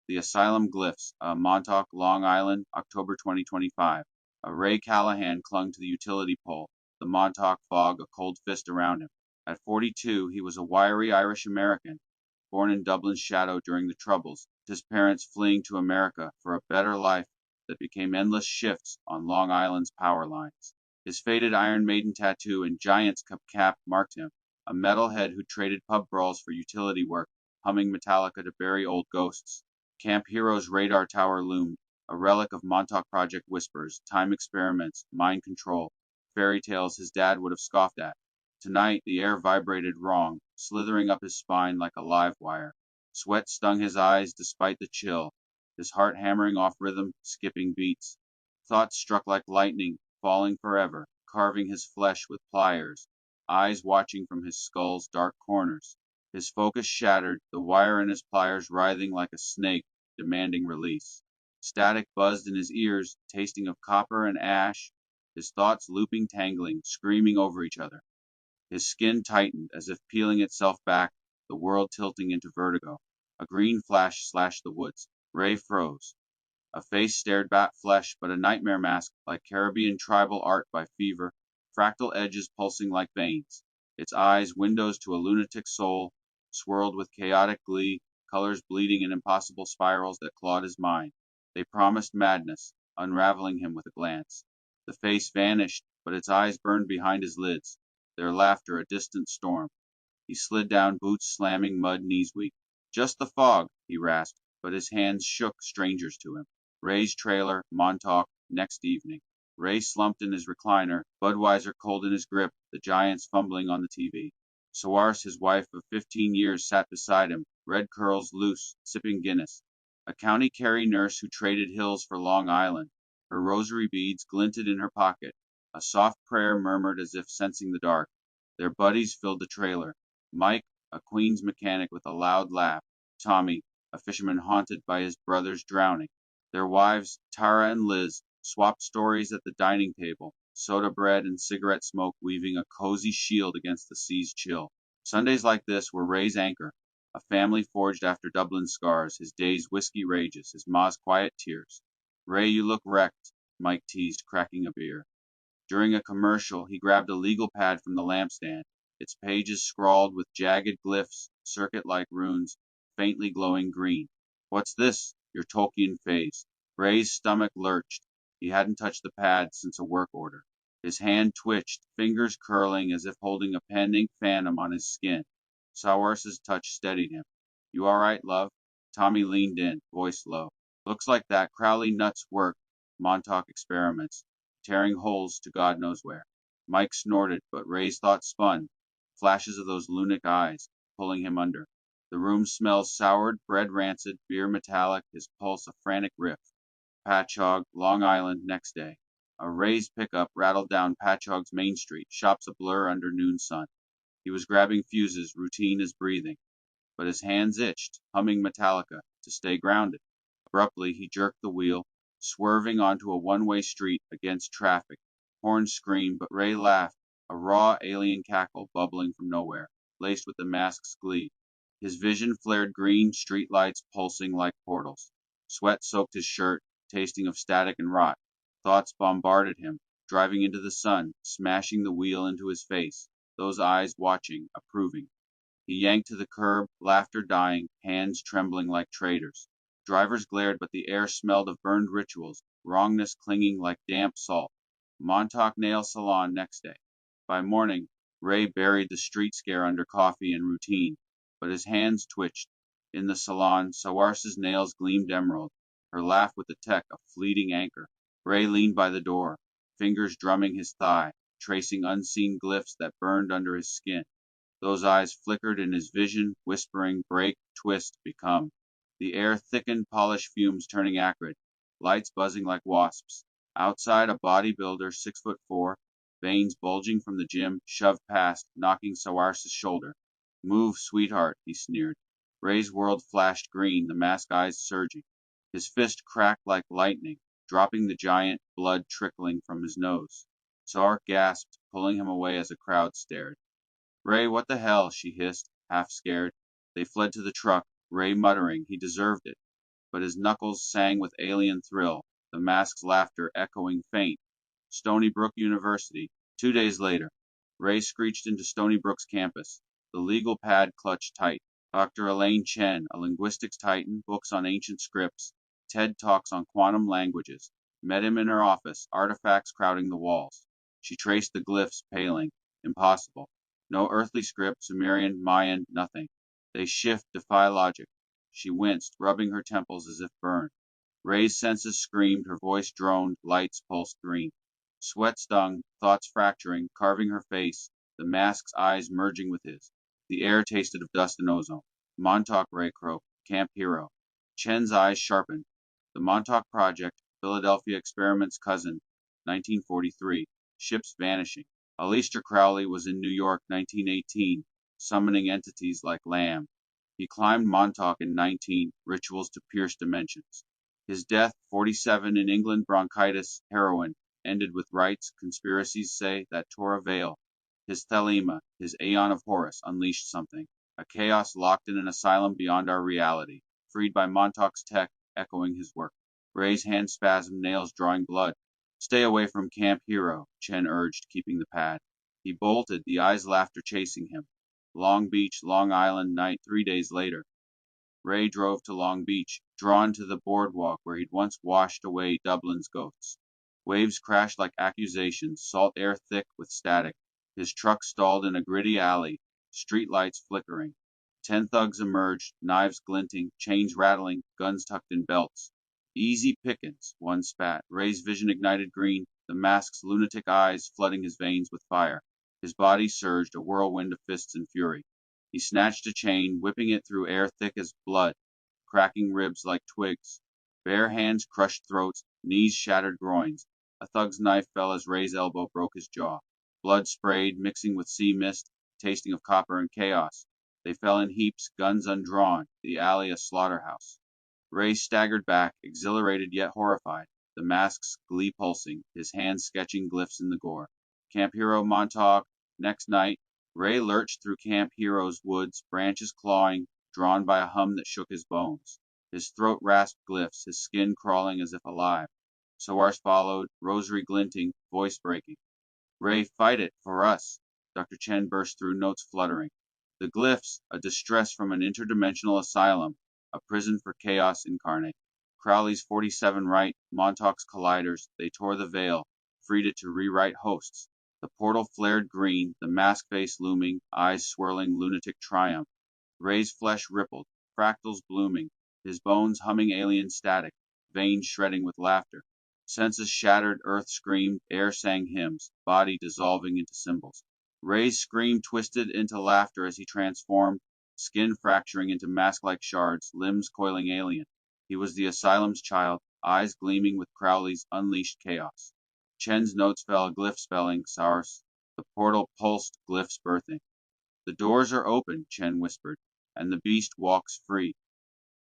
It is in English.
The Asylum Glyphs, Montauk, Long Island, October 2025. Ray Callahan clung to the utility pole, the Montauk fog a cold fist around him. At 42, he was a wiry Irish American, born in Dublin's shadow during the Troubles, his parents fleeing to America for a better life that became endless shifts on Long Island's power lines. His faded Iron Maiden tattoo and Giant's Cup cap marked him, a metalhead who traded pub brawls for utility work, humming Metallica to bury old ghosts. Camp Hero's radar tower loomed, a relic of Montauk Project whispers, time experiments, mind control, fairy tales his dad would have scoffed at. Tonight the air vibrated wrong, slithering up his spine like a live wire. Sweat stung his eyes despite the chill, his heart hammering off rhythm, skipping beats. Thoughts struck like lightning, falling forever, carving his flesh with pliers, eyes watching from his skull's dark corners. His focus shattered, the wire in his pliers writhing like a snake, demanding release. Static buzzed in his ears, tasting of copper and ash, his thoughts looping, tangling, screaming over each other. His skin tightened, as if peeling itself back, the world tilting into vertigo. A green flash slashed the woods. Ray froze. A face stared back flesh, but a nightmare mask, like Caribbean tribal art by fever, fractal edges pulsing like veins. Its eyes, windows to a lunatic soul, swirled with chaotic glee, colors bleeding in impossible spirals that clawed his mind. They promised madness, unraveling him with a glance. The face vanished, but its eyes burned behind his lids, their laughter a distant storm. He slid down, boots slamming, mud knees weak. Just the fog, he rasped, but his hands shook, strangers to him. Ray's trailer, Montauk, next evening. Ray slumped in his recliner, Budweiser cold in his grip, the Giants fumbling on the TV. Sawars, his wife of 15 years, sat beside him, red curls loose, sipping Guinness. A county Kerry nurse who traded hills for Long Island. Her rosary beads glinted in her pocket. A soft prayer murmured as if sensing the dark. Their buddies filled the trailer. Mike, a Queens mechanic with a loud laugh. Tommy, a fisherman haunted by his brother's drowning. Their wives, Tara and Liz, swapped stories at the dining table, soda bread and cigarette smoke weaving a cozy shield against the sea's chill. Sundays like this were Ray's anchor, a family forged after Dublin's scars, his days' whiskey rages, his ma's quiet tears. Ray, you look wrecked, Mike teased, cracking a beer. During a commercial, he grabbed a legal pad from the lampstand, its pages scrawled with jagged glyphs, circuit-like runes, faintly glowing green. What's this? Your Tolkien phase. Ray's stomach lurched. He hadn't touched the pad since a work order. His hand twitched, fingers curling as if holding a pen-ink phantom on his skin. Sawars's touch steadied him. You all right, love? Tommy leaned in, voice low. Looks like that Crowley nut's work. Montauk experiments, tearing holes to God knows where. Mike snorted, but Ray's thoughts spun, flashes of those lunatic eyes, pulling him under. The room smells soured, bread rancid, beer metallic, his pulse a frantic riff. Patchogue, Long Island, next day. A Ray's pickup rattled down Patchogue's Main Street, shops a blur under noon sun. He was grabbing fuses, routine as breathing, but his hands itched, humming Metallica, to stay grounded. Abruptly, he jerked the wheel, swerving onto a one-way street against traffic. Horns screamed, but Ray laughed, a raw alien cackle bubbling from nowhere, laced with the mask's glee. His vision flared green, streetlights pulsing like portals. Sweat soaked his shirt, tasting of static and rot. Thoughts bombarded him, driving into the sun, smashing the wheel into his face, those eyes watching, approving. He yanked to the curb, laughter dying, hands trembling like traitors. Drivers glared, but the air smelled of burned rituals, wrongness clinging like damp salt. Montauk Nail Salon next day. By morning, Ray buried the street scare under coffee and routine, but his hands twitched. In the salon, Sawars's nails gleamed emerald, her laugh with the tech a fleeting anchor. Ray leaned by the door, fingers drumming his thigh, tracing unseen glyphs that burned under his skin. Those eyes flickered in his vision, whispering, break, twist, become. The air thickened, polished fumes turning acrid, lights buzzing like wasps. Outside, a bodybuilder, 6'4", veins bulging from the gym, shoved past, knocking Sawars's shoulder. Move, sweetheart, he sneered. Ray's world flashed green, the mask eyes surging. His fist cracked like lightning, dropping the giant, blood trickling from his nose. Sark gasped, pulling him away as a crowd stared. Ray, what the hell? She hissed, half scared. They fled to the truck, Ray muttering he deserved it. but his knuckles sang with alien thrill, the mask's laughter echoing faint. Stony Brook University. 2 days later, Ray screeched into Stony Brook's campus, the legal pad clutched tight. Dr. Elaine Chen, a linguistics titan, books on ancient scripts, TED Talks on quantum languages, met him in her office, artifacts crowding the walls. She traced the glyphs, paling. Impossible. No earthly script, Sumerian, Mayan, nothing. They shift, defy logic. She winced, rubbing her temples as if burned. Ray's senses screamed, her voice droned, lights pulsed green. Sweat stung, thoughts fracturing, carving her face, the mask's eyes merging with his. The air tasted of dust and ozone. Montauk, Ray croaked. Camp Hero. Chen's eyes sharpened. The Montauk Project, Philadelphia Experiment's cousin, 1943. Ships vanishing. Aleister Crowley was in New York, 1918, summoning entities like Lamb. He climbed Montauk in 19, rituals to pierce dimensions. His death, 47 in England, bronchitis, heroin, ended with rites, conspiracies say, that tore a veil. His thelema, his Aeon of Horus, unleashed something. A chaos locked in an asylum beyond our reality, freed by Montauk's tech, echoing his work. Ray's hand spasmed, nails drawing blood. Stay away from Camp Hero, Chen urged, keeping the pad. He bolted, the eyes' laughter chasing him. Long Beach, Long Island, night 3 days later. Ray drove to Long Beach, drawn to the boardwalk where he'd once washed away Dublin's ghosts. Waves crashed like accusations, salt air thick with static. His truck stalled in a gritty alley, street lights flickering. 10 thugs emerged, knives glinting, chains rattling, guns tucked in belts. Easy pickings, one spat. Ray's vision ignited green, the mask's lunatic eyes flooding his veins with fire. His body surged, a whirlwind of fists and fury. He snatched a chain, whipping it through air thick as blood, cracking ribs like twigs. Bare hands crushed throats, knees shattered groins. A thug's knife fell as Ray's elbow broke his jaw. Blood sprayed, mixing with sea mist, tasting of copper and chaos. They fell in heaps, guns undrawn, the alley a slaughterhouse. Ray staggered back, exhilarated yet horrified, the mask's glee pulsing, his hands sketching glyphs in the gore. Camp Hero Montauk. Next night, Ray lurched through Camp Hero's woods, branches clawing, drawn by a hum that shook his bones. His throat rasped glyphs, his skin crawling as if alive. Sowars followed, rosary glinting, voice breaking. Ray, fight it, for us. Dr. Chen burst through, notes fluttering. The glyphs, a distress from an interdimensional asylum, a prison for chaos incarnate. Crowley's 47 right, Montauk's colliders, they tore the veil, freed it to rewrite hosts. The portal flared green, the mask face looming, eyes swirling lunatic triumph. Ray's flesh rippled, fractals blooming, his bones humming alien static, veins shredding with laughter. Senses shattered, earth screamed, air sang hymns, body dissolving into symbols. Ray's scream twisted into laughter as he transformed, skin fracturing into mask-like shards, limbs coiling alien. He was the asylum's child, eyes gleaming with Crowley's unleashed chaos. Chen's notes fell, glyph spelling, Sars. The portal pulsed, glyphs birthing. The doors are open, Chen whispered, and the beast walks free.